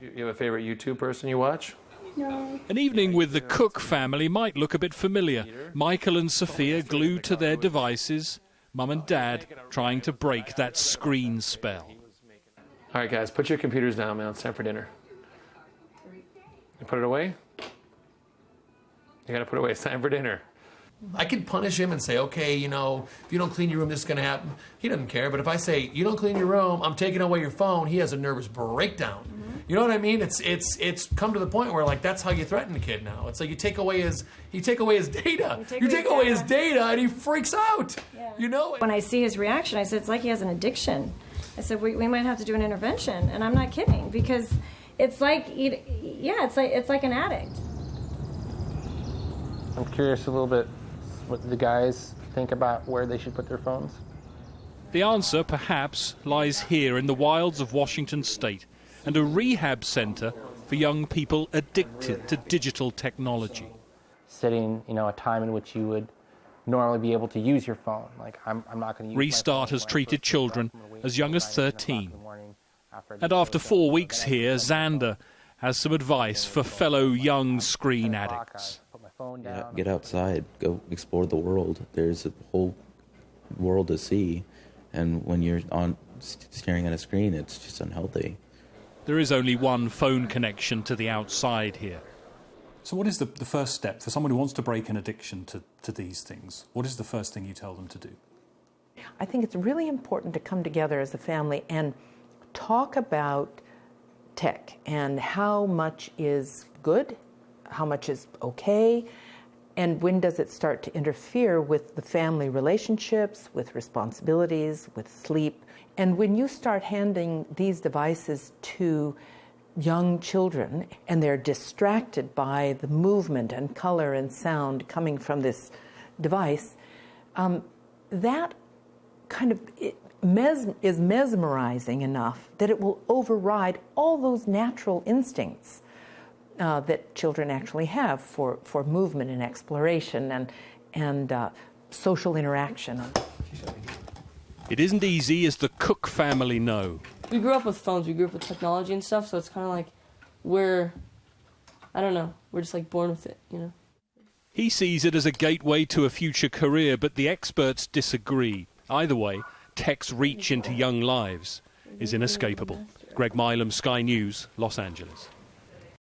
You have a favorite YouTube person you watch? No. An evening with the Cook family might look a bit familiar. Michael and Sophia glued to their devices, Mum and Dad trying to break that screen spell. All right, guys, put your computers down, man. It's time for dinner. You put it away? You gotta put it away. It's time for dinner. I could punish him and say, okay, you know, if you don't clean your room, this is gonna happen. He doesn't care, but if I say, you don't clean your room, I'm taking away your phone, he has a nervous breakdown. You know what I mean? It's come to the point where, like, that's how you threaten the kid now. It's like you take away his data. You take away his data and he freaks out. Yeah. You know? When I see his reaction, I said, it's like he has an addiction. I said, we might have to do an intervention, and I'm not kidding, because it's like, it's like an addict. I'm curious a little bit what the guys think about where they should put their phones. The answer, perhaps, lies here in the wilds of Washington State and a rehab center for young people addicted to digital technology. Setting, a time in which you would normally be able to use your phone. Like, I'm not going to use Restart has treated children as young as 13. And after 4 weeks here, Xander has some advice for fellow young screen addicts. Get outside, go explore the world. There's a whole world to see, and when you're staring at a screen, it's just unhealthy. There is only one phone connection to the outside here. So what is the first step for someone who wants to break an addiction to these things? What is the first thing you tell them to do? I think it's really important to come together as a family and talk about tech and how much is good, how much is okay, and when does it start to interfere with the family relationships, with responsibilities, with sleep. And when you start handing these devices to young children and they're distracted by the movement and color and sound coming from this device, that kind of is mesmerizing enough that it will override all those natural instincts that children actually have for movement and exploration and social interaction. It isn't easy, as the Cook family know. We grew up with phones, we grew up with technology and stuff, so it's kind of like we're just like born with it, He sees it as a gateway to a future career, but the experts disagree. Either way, tech's reach into young lives is inescapable. Greg Milam, Sky News, Los Angeles.